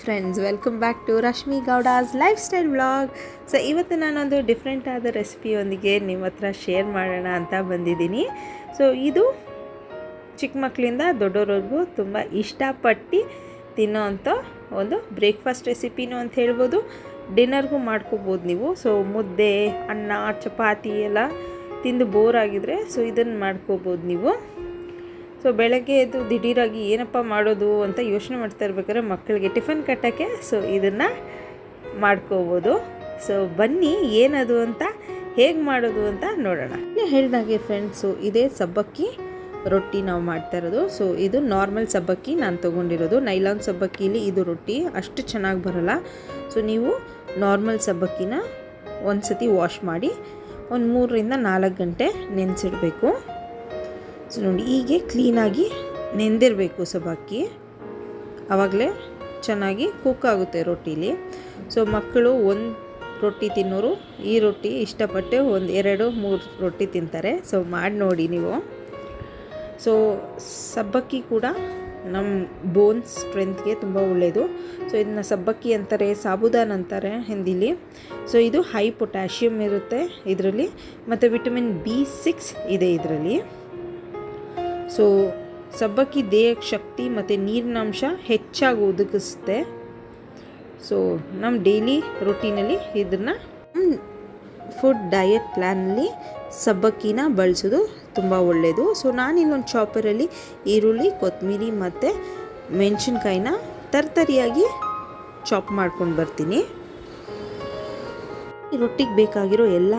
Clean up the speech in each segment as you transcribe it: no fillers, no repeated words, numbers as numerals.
Friends, welcome back to Rashmi Gowda's lifestyle vlog. So ಇವತ್ತು ನಾನೊಂದು different ಆದ ರೆಸಿಪಿಯೊಂದಿಗೆ ನಿಮ್ಮ ಹತ್ರ ಶೇರ್ ಮಾಡೋಣ ಅಂತ ಬಂದಿದ್ದೀನಿ. ಸೊ ಇದು ಚಿಕ್ಕ ಮಕ್ಕಳಿಂದ ದೊಡ್ಡವ್ರಿಗೂ ತುಂಬ ಇಷ್ಟಪಟ್ಟು ತಿನ್ನೋವಂಥ ಒಂದು ಬ್ರೇಕ್ಫಾಸ್ಟ್ ರೆಸಿಪಿನೂ ಅಂತ ಹೇಳ್ಬೋದು, ಡಿನ್ನರ್ಗೂ ಮಾಡ್ಕೋಬೋದು ನೀವು. ಸೊ ಮುದ್ದೆ, ಅನ್ನ, ಚಪಾತಿ ಎಲ್ಲ ತಿಂದು ಬೋರ್ ಆಗಿದರೆ ಸೊ ಇದನ್ನು ಮಾಡ್ಕೋಬೋದು ನೀವು. ಸೊ ಬೆಳಗ್ಗೆ ಎದ್ದು ದಿಢೀರಾಗಿ ಏನಪ್ಪ ಮಾಡೋದು ಅಂತ ಯೋಚನೆ ಮಾಡ್ತಾ ಇರ್ಬೇಕಾದ್ರೆ ಮಕ್ಕಳಿಗೆ ಟಿಫನ್ ಕಟ್ಟೋಕ್ಕೆ ಸೊ ಇದನ್ನು ಮಾಡ್ಕೋಬೋದು. ಸೊ ಬನ್ನಿ ಏನದು ಅಂತ, ಹೇಗೆ ಮಾಡೋದು ಅಂತ ನೋಡೋಣ. ಹೇಳಿದಾಗೆ ಫ್ರೆಂಡ್ಸು, ಇದೇ ಸಬ್ಬಕ್ಕಿ ರೊಟ್ಟಿ ನಾವು ಮಾಡ್ತಾ ಇರೋದು. ಸೊ ಇದು ನಾರ್ಮಲ್ ಸಬ್ಬಕ್ಕಿ ನಾನು ತೊಗೊಂಡಿರೋದು. ನೈಲಾನ್ ಸಬ್ಬಕ್ಕಿಲಿ ಇದು ರೊಟ್ಟಿ ಅಷ್ಟು ಚೆನ್ನಾಗಿ ಬರೋಲ್ಲ. ಸೊ ನೀವು ನಾರ್ಮಲ್ ಸಬ್ಬಕ್ಕಿನ ಒಂದು ಸತಿ ವಾಶ್ ಮಾಡಿ ಒಂದು 3 ರಿಂದ 4 ಗಂಟೆ ನೆನೆಸಿಡಬೇಕು. ಸೊ ನೋಡಿ, ಹೀಗೆ ಕ್ಲೀನಾಗಿ ನೆಂದಿರಬೇಕು ಸಬ್ಬಕ್ಕಿ, ಆವಾಗಲೇ ಚೆನ್ನಾಗಿ ಕುಕ್ ಆಗುತ್ತೆ ರೊಟ್ಟಿಲಿ. ಸೊ ಮಕ್ಕಳು ಒಂದು ರೊಟ್ಟಿ ತಿನ್ನೋರು ಈ ರೊಟ್ಟಿ ಇಷ್ಟಪಟ್ಟು 1, 2, 3 ರೊಟ್ಟಿ ತಿಂತಾರೆ. ಸೊ ಮಾಡಿ ನೋಡಿ ನೀವು. ಸೊ ಸಬ್ಬಕ್ಕಿ ಕೂಡ ನಮ್ಮ ಬೋನ್ಸ್ ಸ್ಟ್ರೆಂತ್ಗೆ ತುಂಬ ಒಳ್ಳೆಯದು. ಸೊ ಇದನ್ನ ಸಬ್ಬಕ್ಕಿ ಅಂತಾರೆ, ಸಾಬುದಾನ ಅಂತಾರೆ ಹಿಂದಿಲಿ. ಸೊ ಇದು ಹೈ ಪೊಟ್ಯಾಷಿಯಮ್ ಇರುತ್ತೆ ಇದರಲ್ಲಿ, ಮತ್ತು ವಿಟಮಿನ್ B6 ಇದೆ ಇದರಲ್ಲಿ. ಸೊ ಸಬ್ಬಕ್ಕಿ ದೇಹಕ್ಕೆ ಶಕ್ತಿ ಮತ್ತು ನೀರಿನಾಂಶ ಹೆಚ್ಚಾಗಿ ಒದಗಿಸುತ್ತೆ. ಸೊ ನಮ್ಮ ಡೈಲಿ ರೊಟೀನಲ್ಲಿ ಇದನ್ನು ಫುಡ್ ಡಯಟ್ ಪ್ಲ್ಯಾನಲ್ಲಿ ಸಬ್ಬಕ್ಕಿನ ಬಳಸೋದು ತುಂಬ ಒಳ್ಳೆಯದು. ಸೊ ನಾನಿನ್ನೊಂದು ಚಾಪರಲ್ಲಿ ಈರುಳ್ಳಿ, ಕೊತ್ತಂಬರಿ ಮತ್ತು ಮೆಣಸಿನ್ಕಾಯಿನ ತರ್ತರಿಯಾಗಿ ಚಾಪ್ ಮಾಡ್ಕೊಂಡು ಬರ್ತೀನಿ. ಈ ರೊಟ್ಟಿಗೆ ಬೇಕಾಗಿರೋ ಎಲ್ಲ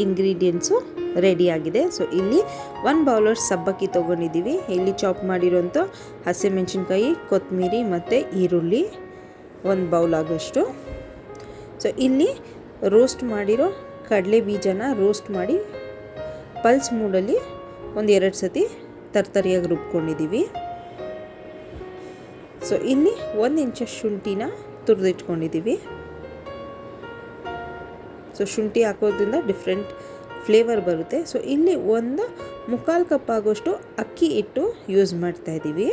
ಇಂಗ್ರೀಡಿಯೆಂಟ್ಸು ರೆಡಿಯಾಗಿದೆ. ಸೊ ಇಲ್ಲಿ 1 ಬೌಲರ್ ಸಬ್ಬಕ್ಕಿ ತೊಗೊಂಡಿದ್ದೀವಿ. ಇಲ್ಲಿ ಚಾಪ್ ಮಾಡಿರೋಂಥ ಹಸಿಮೆಣಸಿನ್ಕಾಯಿ, ಕೊತ್ತಂಬರಿ ಮತ್ತು ಈರುಳ್ಳಿ 1 ಬೌಲ್ ಆಗೋಷ್ಟು. ಸೊ ಇಲ್ಲಿ ರೋಸ್ಟ್ ಮಾಡಿರೋ ಕಡಲೆ ಬೀಜನ ರೋಸ್ಟ್ ಮಾಡಿ ಪಲ್ಸ್ ಮೂಡಲ್ಲಿ 1-2 ಸತಿ ತರ್ತರಿಯಾಗಿ ರುಬ್ಕೊಂಡಿದ್ದೀವಿ. ಸೊ ಇಲ್ಲಿ 1 ಇಂಚಷ್ಟು ಶುಂಠಿನ ತುರಿದಿಟ್ಕೊಂಡಿದ್ದೀವಿ. ಸೊ ಶುಂಠಿ ಹಾಕೋದ್ರಿಂದ ಡಿಫ್ರೆಂಟ್ ಫ್ಲೇವರ್ ಬರುತ್ತೆ. ಸೊ ಇಲ್ಲಿ 1/4 ಕಪ್ ಆಗೋಷ್ಟು ಅಕ್ಕಿ ಹಿಟ್ಟು ಯೂಸ್ ಮಾಡ್ತಾ ಇದ್ದೀವಿ.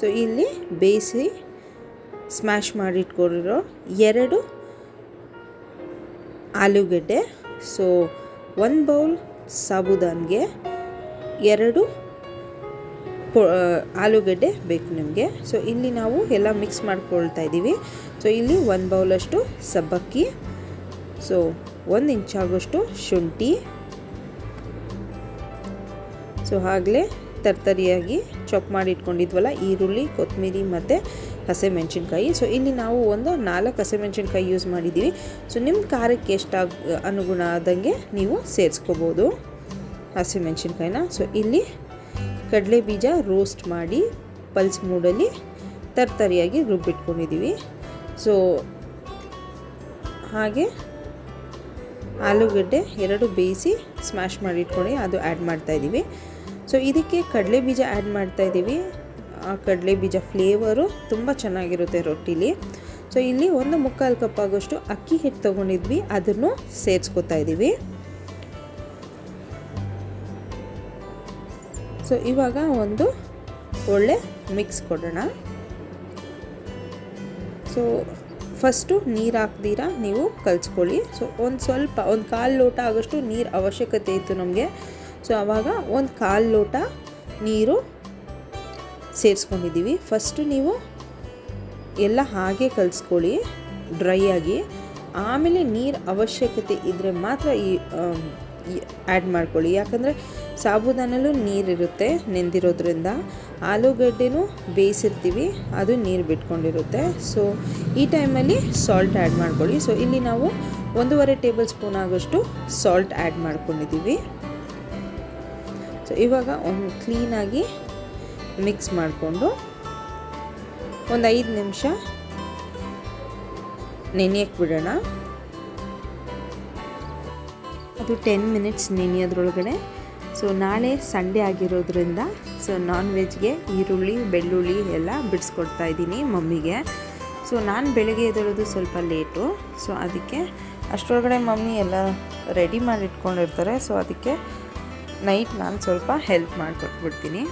ಸೊ ಇಲ್ಲಿ ಬೇಯಿಸಿ ಸ್ಮ್ಯಾಶ್ ಮಾಡಿಟ್ಕೊಂಡಿರೋ 2 ಆಲೂಗಡ್ಡೆ. ಸೊ 1 ಬೌಲ್ ಸಾಬುದಾನ್ಗೆ 2 ಆಲೂಗಡ್ಡೆ ಬೇಕು ನಿಮಗೆ. ಸೊ ಇಲ್ಲಿ ನಾವು ಎಲ್ಲ ಮಿಕ್ಸ್ ಮಾಡ್ಕೊಳ್ತಾ ಇದ್ದೀವಿ. ಸೊ ಇಲ್ಲಿ 1 ಬೌಲಷ್ಟು ಸಬ್ಬಕ್ಕಿ, ಸೊ 1 ಇಂಚ್ ಆಗೋಷ್ಟು ಶುಂಠಿ, ಸೊ ಆಗಲೇ ತರ್ತರಿಯಾಗಿ ಚಾಪ್ ಮಾಡಿ ಇಟ್ಕೊಂಡಿದ್ವಲ್ಲ ಈರುಳ್ಳಿ, ಕೊತ್ತಂಬರಿ ಮತ್ತು ಹಸಿಮೆಣಸಿನ್ಕಾಯಿ. ಸೊ ಇಲ್ಲಿ ನಾವು 4 ಹಸಿಮೆಣಸಿನ್ಕಾಯಿ ಯೂಸ್ ಮಾಡಿದ್ದೀವಿ. ಸೊ ನಿಮ್ಮ ಖಾರಕ್ಕೆ ಎಷ್ಟು ಅನುಗುಣ ಆದಂಗೆ ನೀವು ಸೇರಿಸ್ಕೋಬೋದು ಹಸಿಮೆಣಸಿನ್ಕಾಯಿನ. ಸೊ ಇಲ್ಲಿ ಕಡಲೆ ಬೀಜ ರೋಸ್ಟ್ ಮಾಡಿ ಪಲ್ಸ್ ಮೂಡಲ್ಲಿ ತರ್ತರಿಯಾಗಿ ರುಬ್ಬಿಟ್ಕೊಂಡಿದ್ದೀವಿ. ಸೊ ಹಾಗೆ ಆಲೂಗಡ್ಡೆ 2 ಬೇಯಿಸಿ ಸ್ಮ್ಯಾಶ್ ಮಾಡಿ ಇಟ್ಕೊಂಡು ಅದು ಆ್ಯಡ್ ಮಾಡ್ತಾಯಿದ್ದೀವಿ. ಸೊ ಇದಕ್ಕೆ ಕಡಲೆ ಬೀಜ ಆ್ಯಡ್ ಮಾಡ್ತಾಯಿದ್ದೀವಿ. ಆ ಕಡಲೆ ಬೀಜ ಫ್ಲೇವರು ತುಂಬ ಚೆನ್ನಾಗಿರುತ್ತೆ ರೊಟ್ಟಿಲಿ. ಸೊ ಇಲ್ಲಿ 1/4 ಕಪ್ ಆಗೋಷ್ಟು ಅಕ್ಕಿ ಹಿಟ್ಟು ತೊಗೊಂಡಿದ್ವಿ, ಅದನ್ನು ಸೇರಿಸ್ಕೊತಾ ಇದ್ದೀವಿ. ಸೊ ಇವಾಗ ಒಂದು ಒಳ್ಳೆ ಮಿಕ್ಸ್ ಕೊಡೋಣ. ಸೊ ಫಸ್ಟು ನೀರು ಹಾಕ್ದಿರಾ ನೀವು ಕಲಿಸ್ಕೊಳ್ಳಿ. ಸೊ ಒಂದು 1/4 ಲೋಟ ಆಗೋಷ್ಟು ನೀರು ಅವಶ್ಯಕತೆ ಇತ್ತು ನಮಗೆ. ಸೊ ಆವಾಗ 1/4 ಲೋಟ ನೀರು ಸೇರಿಸ್ಕೊಂಡಿದ್ದೀವಿ. ಫಸ್ಟು ನೀವು ಎಲ್ಲ ಹಾಗೆ ಕಲಿಸ್ಕೊಳ್ಳಿ ಡ್ರೈ ಆಗಿ, ಆಮೇಲೆ ನೀರು ಅವಶ್ಯಕತೆ ಇದ್ದರೆ ಮಾತ್ರ ಆ್ಯಡ್ ಮಾಡ್ಕೊಳ್ಳಿ. ಯಾಕಂದರೆ ಸಾಬುದಾನಲ್ಲೂ ನೀರಿರುತ್ತೆ ನೆಂದಿರೋದ್ರಿಂದ, ಆಲೂಗಡ್ಡೆನೂ ಬೇಯಿಸಿರ್ತೀವಿ, ಅದು ನೀರು ಬಿಟ್ಕೊಂಡಿರುತ್ತೆ. ಸೊ ಈ ಟೈಮಲ್ಲಿ ಸಾಲ್ಟ್ ಆ್ಯಡ್ ಮಾಡ್ಕೊಳ್ಳಿ. ಸೊ ಇಲ್ಲಿ ನಾವು 1.5 ಟೇಬಲ್ ಸ್ಪೂನ್ ಆಗೋಷ್ಟು ಸಾಲ್ಟ್ ಆ್ಯಡ್ ಮಾಡ್ಕೊಂಡಿದ್ದೀವಿ. ಸೊ ಇವಾಗ ಒಂದು ಕ್ಲೀನಾಗಿ ಮಿಕ್ಸ್ ಮಾಡಿಕೊಂಡು ಒಂದು 5 ನಿಮಿಷ ನೆನೆಯಕ್ಕೆ ಬಿಡೋಣ. ಅದು 10 ಮಿನಿಟ್ಸ್ ನೆನೆಯೋದ್ರೊಳಗಡೆ. ಸೊ ನಾಳೆ ಸಂಡೇ ಆಗಿರೋದ್ರಿಂದ ಸೊ ನಾನ್ ವೆಜ್ಗೆ ಈರುಳ್ಳಿ, ಬೆಳ್ಳುಳ್ಳಿ ಎಲ್ಲ ಬಿಡಿಸ್ಕೊಡ್ತಾ ಇದ್ದೀನಿ ಮಮ್ಮಿಗೆ. ಸೊ ನಾನು ಬೆಳಗ್ಗೆ ಎದ್ದೇಳೋದು ಸ್ವಲ್ಪ ಲೇಟು. ಸೊ ಅದಕ್ಕೆ ಅಷ್ಟರೊಳಗಡೆ ಮಮ್ಮಿ ಎಲ್ಲ ರೆಡಿ ಮಾಡಿ ಇಟ್ಕೊಂಡಿರ್ತಾರೆ. ಸೊ ಅದಕ್ಕೆ ನೈಟ್ ನಾನು ಸ್ವಲ್ಪ ಹೆಲ್ಪ್ ಮಾಡಿಕೊಟ್ಬಿಡ್ತೀನಿ.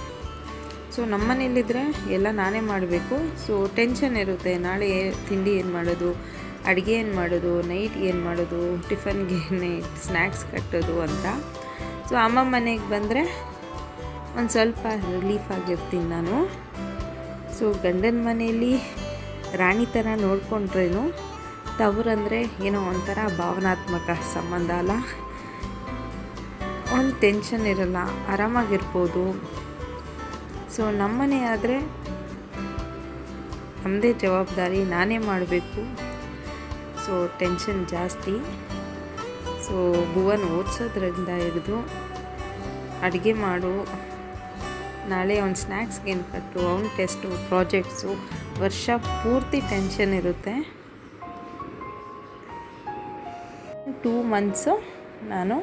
ಸೊ ನಮ್ಮ ಮನೇಲಿದ್ದರೆ ಎಲ್ಲ ನಾನೇ ಮಾಡಬೇಕು. ಸೊ ಟೆನ್ಷನ್ ಇರುತ್ತೆ, ನಾಳೆ ತಿಂಡಿ ಏನು ಮಾಡೋದು, ಅಡುಗೆ ಏನು ಮಾಡೋದು, ನೈಟ್ ಏನು ಮಾಡೋದು, ಟಿಫನ್ಗೆ ಸ್ನ್ಯಾಕ್ಸ್ ಕಟ್ಟೋದು ಅಂತ. ಸೊ ಅಮ್ಮ ಮನೆಗೆ ಬಂದರೆ ಒಂದು ಸ್ವಲ್ಪ ರಿಲೀಫ್ ಆಗಿರ್ತೀನಿ ನಾನು. ಸೊ ಗಂಡನ ಮನೆಯಲ್ಲಿ ರಾಣಿ ಥರ ನೋಡ್ಕೊಂಡ್ರೇನು, ತವರಂದರೆ ಏನೋ ಒಂಥರ ಭಾವನಾತ್ಮಕ ಸಂಬಂಧ ಅಲ್ಲ. ಒಂದು ಟೆನ್ಷನ್ ಇರಲ್ಲ, ಆರಾಮಾಗಿರ್ಬೋದು. ಸೊ ನಮ್ಮನೆ ಆದರೆ ನಮ್ಮದೇ ಜವಾಬ್ದಾರಿ, ನಾನೇ ಮಾಡಬೇಕು. ಸೊ ಟೆನ್ಷನ್ ಜಾಸ್ತಿ. ಸೊ ಭುವನ್ ಓದಿಸೋದ್ರಿಂದ ಹಿಡಿದು ಅಡುಗೆ ಮಾಡು, ನಾಳೆ ಅವ್ನು ಸ್ನ್ಯಾಕ್ಸ್ಗೆ ಏನು ಕಟ್ಟು, ಅವ್ನ ಟೆಸ್ಟು, ಪ್ರಾಜೆಕ್ಟ್ಸು, ವರ್ಷ ಪೂರ್ತಿ ಟೆನ್ಷನ್ ಇರುತ್ತೆ. 2 ಮಂತ್ಸು ನಾನು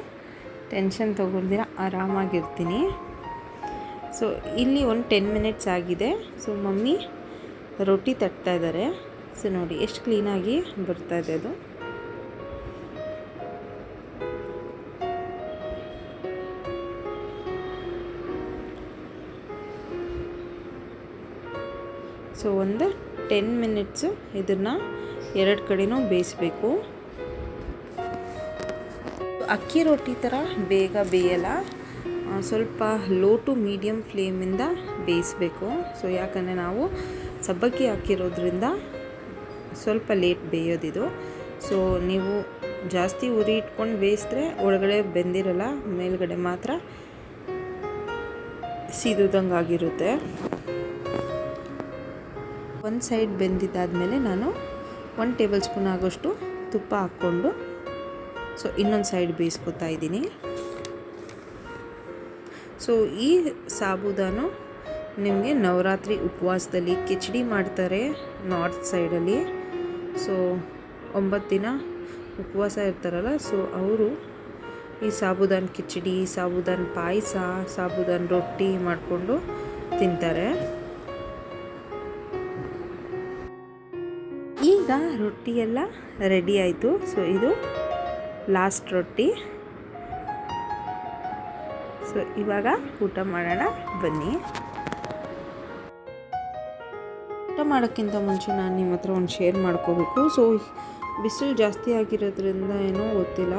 ಟೆನ್ಷನ್ ತೊಗೊಳ್ದಿರ ಆರಾಮಾಗಿರ್ತೀನಿ. ಸೊ ಇಲ್ಲಿ ಒಂದು 10 ಮಿನಿಟ್ಸ್ ಆಗಿದೆ. ಸೊ ಮಮ್ಮಿ ರೊಟ್ಟಿ ತಟ್ತಾ ಇದ್ದಾರೆ. ಸೊ ನೋಡಿ ಎಷ್ಟು ಕ್ಲೀನಾಗಿ ಬರ್ತಾಯಿದೆ ಅದು. ಸೊ ಒಂದು 10 ಮಿನಿಟ್ಸು ಇದನ್ನು 2 ಕಡೆನೂ ಬೇಯಿಸಬೇಕು. ಅಕ್ಕಿ ರೊಟ್ಟಿ ಥರ ಬೇಗ ಬೇಯಲ್ಲ, ಸ್ವಲ್ಪ ಲೋ ಟು ಮೀಡಿಯಮ್ ಫ್ಲೇಮಿಂದ ಬೇಯಿಸಬೇಕು. ಸೊ ಯಾಕಂದರೆ ನಾವು ಸಬ್ಬಕ್ಕಿ ಹಾಕಿರೋದ್ರಿಂದ ಸ್ವಲ್ಪ ಲೇಟ್ ಬೇಯೋದಿದು. ಸೊ ನೀವು ಜಾಸ್ತಿ ಉರಿ ಇಟ್ಕೊಂಡು ಬೇಯಿಸಿದ್ರೆ ಒಳಗಡೆ ಬೆಂದಿರಲ್ಲ, ಮೇಲ್ಗಡೆ ಮಾತ್ರ ಸೀದುದಂಗೆ ಆಗಿರುತ್ತೆ. ಒಂದು ಸೈಡ್ ಬೆಂದಿದ್ದಾದಮೇಲೆ ನಾನು 1 ಟೇಬಲ್ ಸ್ಪೂನ್ ಆಗೋಷ್ಟು ತುಪ್ಪ ಹಾಕ್ಕೊಂಡು ಸೊ ಇನ್ನೊಂದು ಸೈಡ್ ಬೇಯಿಸ್ಕೊತಾ ಇದ್ದೀನಿ. ಸೊ ಈ ಸಾಬೂದಾನು ನಿಮಗೆ ನವರಾತ್ರಿ ಉಪವಾಸದಲ್ಲಿ ಕಿಚಡಿ ಮಾಡ್ತಾರೆ ನಾರ್ತ್ ಸೈಡಲ್ಲಿ. ಸೊ 9 ದಿನ ಉಪವಾಸ ಇರ್ತಾರಲ್ಲ, ಸೊ ಅವರು ಈ ಸಾಬೂದಾನ ಕಿಚಡಿ, ಸಾಬೂದಾನ ಪಾಯಸ, ಸಾಬೂದಾನ ರೊಟ್ಟಿ ಮಾಡಿಕೊಂಡು ತಿಂತಾರೆ. ಈಗ ರೊಟ್ಟಿ ಎಲ್ಲ ರೆಡಿ ಆಯಿತು. ಸೊ ಇದು ಲಾಸ್ಟ್ ರೊಟ್ಟಿ. ಸೊ ಇವಾಗ ಊಟ ಮಾಡೋಣ ಬನ್ನಿ. ಊಟ ಮಾಡೋಕ್ಕಿಂತ ಮುಂಚೆ ನಾನು ನಿಮ್ಮ ಹತ್ರ ಒಂದು ಶೇರ್ ಮಾಡ್ಕೋಬೇಕು. ಸೊ ಬಿಸಿಲು ಜಾಸ್ತಿ ಆಗಿರೋದ್ರಿಂದ ಏನೋ ಗೊತ್ತಿಲ್ಲ,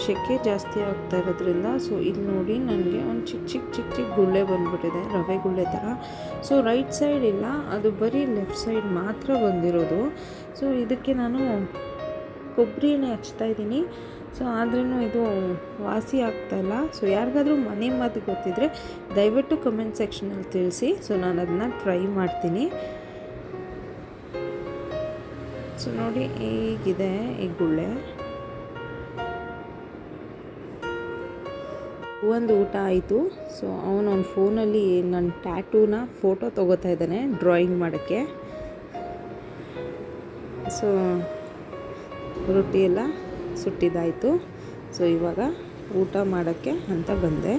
ಸೆಕೆ ಜಾಸ್ತಿ ಆಗ್ತಾ ಇರೋದ್ರಿಂದ ಸೊ ಇಲ್ಲಿ ನೋಡಿ ನನಗೆ ಒಂದು ಚಿಕ್ಕ ಗುಳ್ಳೆ ಬಂದುಬಿಟ್ಟಿದೆ, ರವೆ ಗುಳ್ಳೆ ಥರ. ಸೊ ರೈಟ್ ಸೈಡ್ ಇಲ್ಲ, ಅದು ಬರೀ ಲೆಫ್ಟ್ ಸೈಡ್ ಮಾತ್ರ ಬಂದಿರೋದು. ಸೊ ಇದಕ್ಕೆ ನಾನು ಕೊಬ್ಬರಿ ಎಣ್ಣೆ ಹಚ್ತಾ ಇದ್ದೀನಿ. ಸೊ ಆದ್ರೂ ಇದು ವಾಸಿ ಆಗ್ತಾಯಿಲ್ಲ. ಸೊ ಯಾರಿಗಾದ್ರೂ ಮನೆ ಮದ್ದು ಗೊತ್ತಿದ್ದರೆ ದಯವಿಟ್ಟು ಕಮೆಂಟ್ ಸೆಕ್ಷನಲ್ಲಿ ತಿಳಿಸಿ. ಸೊ ನಾನು ಅದನ್ನ ಟ್ರೈ ಮಾಡ್ತೀನಿ. ಸೊ ನೋಡಿ ಹೇಗಿದೆ ಈ ಗುಳ್ಳೆ. ಒಂದು ಊಟ ಆಯಿತು. ಸೊ ಅವನು ಫೋನಲ್ಲಿ ನನ್ನ ಟ್ಯಾಟೂನ ಫೋಟೋ ತೊಗೋತಾ ಇದ್ದಾನೆ ಡ್ರಾಯಿಂಗ್ ಮಾಡೋಕ್ಕೆ. ಸೊ ರೊಟ್ಟಿ ಎಲ್ಲ ಸುಟ್ಟಿದ್ದಾಯಿತು. ಸೊ ಇವಾಗ ಊಟ ಮಾಡೋಕ್ಕೆ ಅಂತ ಬಂದೆ.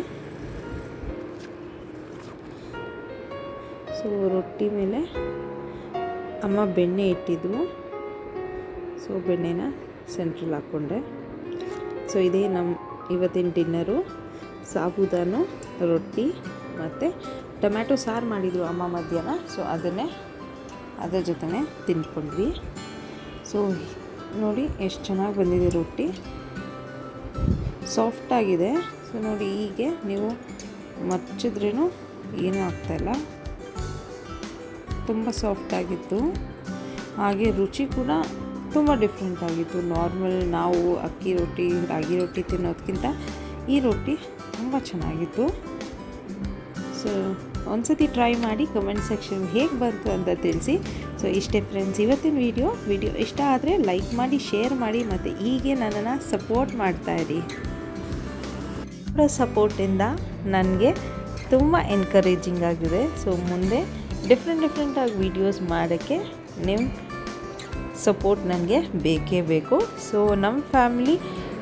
ಸೊ ರೊಟ್ಟಿ ಮೇಲೆ ಅಮ್ಮ ಬೆಣ್ಣೆ ಇಟ್ಟಿದ್ವು. ಸೊ ಬೆಣ್ಣೆನ ಸೆಂಟ್ರಲ್ಲಿ ಹಾಕ್ಕೊಂಡೆ. ಸೊ ಇದೇ ನಮ್ಮ ಇವತ್ತಿನ ಡಿನ್ನರು. ಸಾಬೂದಾನು ರೊಟ್ಟಿ ಮತ್ತು ಟೊಮ್ಯಾಟೊ ಸಾರು ಮಾಡಿದ್ರು ಅಮ್ಮ ಮಧ್ಯಾಹ್ನ. ಸೊ ಅದ್ರ ಜೊತೆ ತಿಂದ್ಕೊಂಡ್ವಿ. ಸೊ ನೋಡಿ ಎಷ್ಟು ಚೆನ್ನಾಗಿ ಬಂದಿದೆ ರೊಟ್ಟಿ, ಸಾಫ್ಟಾಗಿದೆ. ಸೊ ನೋಡಿ ಹೀಗೆ ನೀವು ಮಚ್ಚಿದ್ರೂ ಏನೂ ಆಗ್ತಾಯಿಲ್ಲ, ತುಂಬ ಸಾಫ್ಟಾಗಿತ್ತು. ಹಾಗೆ ರುಚಿ ಕೂಡ ತುಂಬ ಡಿಫ್ರೆಂಟ್ ಆಗಿತ್ತು. ನಾರ್ಮಲ್ ನಾವು ಅಕ್ಕಿ ರೊಟ್ಟಿ, ರಾಗಿ ರೊಟ್ಟಿ ತಿನ್ನೋದಕ್ಕಿಂತ ಈ ರೊಟ್ಟಿ ತುಂಬ ಚೆನ್ನಾಗಿತ್ತು. ಸೊ ಒಂದ್ಸತಿ ಟ್ರೈ ಮಾಡಿ ಕಮೆಂಟ್ ಸೆಕ್ಷನ್ ಹೇಗೆ ಬಂತು ಅಂತ ತಿಳಿಸಿ. ಸೊ ಇಷ್ಟೇ ಫ್ರೆಂಡ್ಸ್ ಇವತ್ತಿನ ವಿಡಿಯೋ ಇಷ್ಟ ಆದರೆ ಲೈಕ್ ಮಾಡಿ, ಶೇರ್ ಮಾಡಿ ಮತ್ತು ಹೀಗೆ ನನ್ನನ್ನು ಸಪೋರ್ಟ್ ಮಾಡ್ತಾಯಿರಿ. ಅವರ ಸಪೋರ್ಟಿಂದ ನನಗೆ ತುಂಬ ಎನ್ಕರೇಜಿಂಗ್ ಆಗಿದೆ. ಸೊ ಮುಂದೆ ಡಿಫ್ರೆಂಟಾಗಿ ವೀಡಿಯೋಸ್ ಮಾಡೋಕ್ಕೆ ನಿಮ್ಮ ಸಪೋರ್ಟ್ ನನಗೆ ಬೇಕೇ ಬೇಕು. ಸೊ ನಮ್ಮ ಫ್ಯಾಮಿಲಿ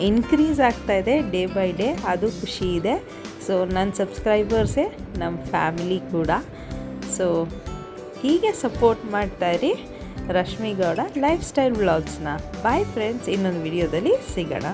ಇನ್ಕ್ರೀಸ್ ಆಗ್ತಾಯಿದೆ ಡೇ ಬೈ ಡೇ, ಅದು ಖುಷಿ ಇದೆ. ಸೊ ನನ್ನ ಸಬ್ಸ್ಕ್ರೈಬರ್ಸೇ ನಮ್ಮ ಫ್ಯಾಮಿಲಿ ಕೂಡ. ಸೊ ಹೀಗೆ ಸಪೋರ್ಟ್ ಮಾಡ್ತಾಯಿರಿ ರಶ್ಮಿ ಗೌಡ ಲೈಫ್ ಸ್ಟೈಲ್ ವ್ಲಾಗ್ಸ್ನ. ಬಾಯ್ ಫ್ರೆಂಡ್ಸ್, ಇನ್ನೊಂದು ವಿಡಿಯೋದಲ್ಲಿ ಸಿಗೋಣ.